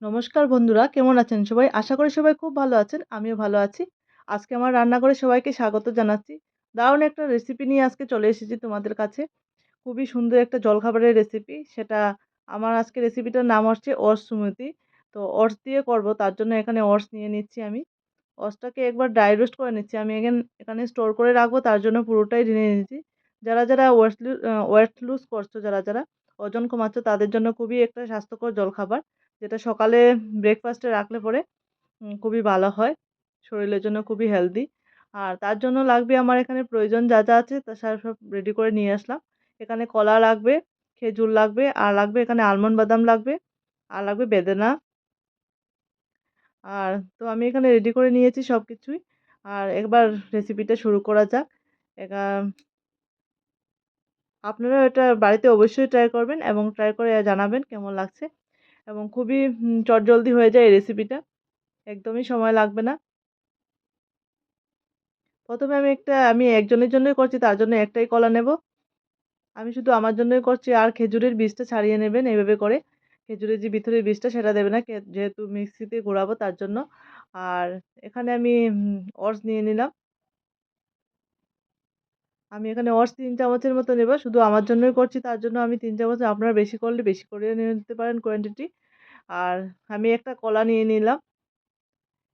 নমস্কার বন্ধুরা, কেমন আছেন সবাই? আশা করি সবাই খুব ভালো আছেন। আমিও ভালো আছি। আজকে আমার রান্নাঘরে সবাইকে স্বাগত জানাচ্ছি। দারুণ একটা রেসিপি নিয়ে আজকে চলে এসেছি তোমাদের কাছে। খুবই সুন্দর একটা জলখাবারের রেসিপি। সেটা আমার আজকে রেসিপিটার নাম হচ্ছে ওটস স্মুদি। তো ওটস দিয়ে করব, তার জন্য এখানে ওটস নিয়ে নিচ্ছি আমি। ওটসটাকে একবার ড্রাই রোস্ট করে নিচ্ছি। আমি এখানে স্টোর করে রাখবো, তার জন্য পুরোটাই নিয়ে নিচ্ছি। যারা ওয়েট লুজ করছো, যারা ওজন কমাচ্ছো, তাদের জন্য খুবই একটা স্বাস্থ্যকর জলখাবার। যেটা সকালে ব্রেকফাস্টে রাখলে পরে খুবই ভালো হয়। শরীরের জন্য খুবই হেলদি। আর তার জন্য লাগবে আমার এখানে প্রয়োজন যা আছে তা সব রেডি করে নিয়ে আসলাম। এখানে কলা লাগবে, খেজুর লাগবে, আর লাগবে এখানে আলমন্ড বাদাম লাগবে, আর লাগবে বেদানা। আর তো আমি এখানে রেডি করে নিয়েছি সবকিছুই। আর একবার রেসিপিটা শুরু করা যাক। একা আপনারা এটা বাড়িতে অবশ্যই ট্রাই করবেন এবং ট্রাই করে জানাবেন কেমন লাগছে। এবং খুবই চটজলদি হয়ে যায় এই রেসিপিটা। একদমই সময় লাগবে না। ১ম এ আমি একজনের জন্যই করছি, তার জন্য একটাই কলা নেব। আমি শুধু আমার জন্যই করছি। আর খেজুরের বীজটা ছাড়িয়ে নেবেন এভাবে করে। খেজুরের যে ভিতরের বীজটা সেটা দেবে না, যেহেতু মিক্সিতে ঘোরাবো তার জন্য। আর এখানে আমি ওটস নিয়ে নিলাম। আমি এখানে ওটস ৩ চামচের মতো নেব। শুধু আমার জন্যই করছি, তার জন্য আমি ৩ চামচ, আপনারা বেশি করলে বেশি করে নিয়ে নিতে পারেন কোয়ান্টিটি। আর আমি একটা কলা নিয়ে নিলাম।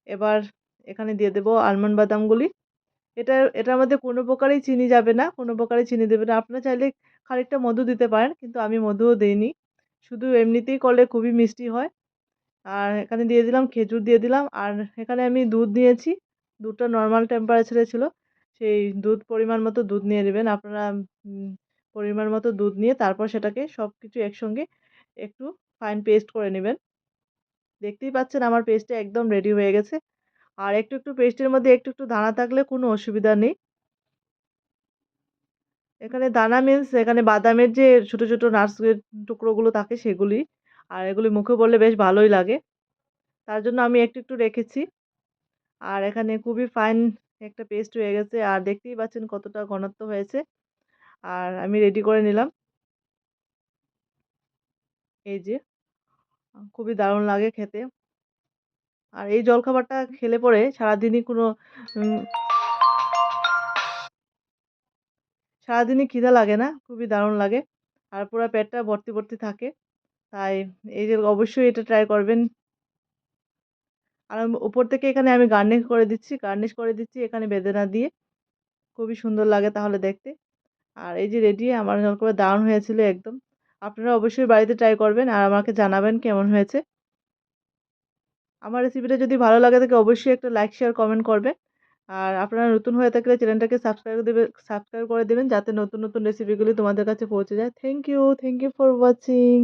এবার এখানে দিয়ে দেব আলমন্ড বাদামগুলি। এটার মধ্যে কোনো প্রকারই চিনি যাবে না, কোনো প্রকারই চিনি দেবেন না। আপনারা চাইলে খানিকটা মধু দিতে পারেন, কিন্তু আমি মধুও দেইনি। শুধু এমনিতেই করলে খুবই মিষ্টি হয়। আর এখানে দিয়ে দিলাম খেজুর দিয়ে দিলাম। আর এখানে আমি দুধ নিয়েছি। দুধটা নরমাল টেম্পারেচারে ছিল। সেই পরিমাণ মতো দুধ নিয়ে নেবেন। আপনারা উম পরিমাণ মতো দুধ নিয়ে তারপর সেটাকে সবকিছু একসঙ্গে একটু ফাইন পেস্ট করে নিবেন। দেখতেই পাচ্ছেন আমার পেস্টটা একদম রেডি হয়ে গেছে। আর একটু পেস্টের মধ্যে একটু দানা থাকলে কোনো অসুবিধা নেই। এখানে দানা মিন্স এখানে বাদামের যে ছোট নাটসের টুকরোগুলো থাকে সেগুলি। আর এগুলি মুখে পড়লে বেশ ভালোই লাগে। তার জন্য আমি একটু রেখেছি। আর এখানে খুবই ফাইন একটা পেস্ট হয়ে গেছে। আর দেখতেই পাচ্ছেন কতটা ঘনত্ব হয়েছে। আর আমি রেডি করে নিলাম। এই যে খুবই দারুণ লাগে খেতে। আর এই জলখাবারটা খেলে পরে সারাদিনই উম সারাদিনই খিদা লাগে না। খুবই দারুণ লাগে। আর পুরা পেটটা ভর্তি থাকে। তাই এই যে অবশ্যই এটা ট্রাই করবেন। আর উপর থেকে এখানে আমি গার্নিশ করে দিচ্ছি এখানে বেদানা দিয়ে। খুবই সুন্দর লাগে তাহলে দেখতে। আর এই যে রেডি আমার জলখাবার দারুণ হয়েছিল একদম। আপনারা অবশ্যই বাড়িতে ট্রাই করবেন আর আমাকে জানাবেন কেমন হয়েছে। আমার রেসিপিটা যদি ভালো লাগে থাকে অবশ্যই একটা লাইক, শেয়ার, কমেন্ট করবেন। আর আপনারা নতুন হয়ে থাকলে চ্যানেলটাকে সাবস্ক্রাইব করে দিবেন যাতে নতুন রেসিপিগুলি তোমাদের কাছে পৌঁছে যায়। Thank you for watching.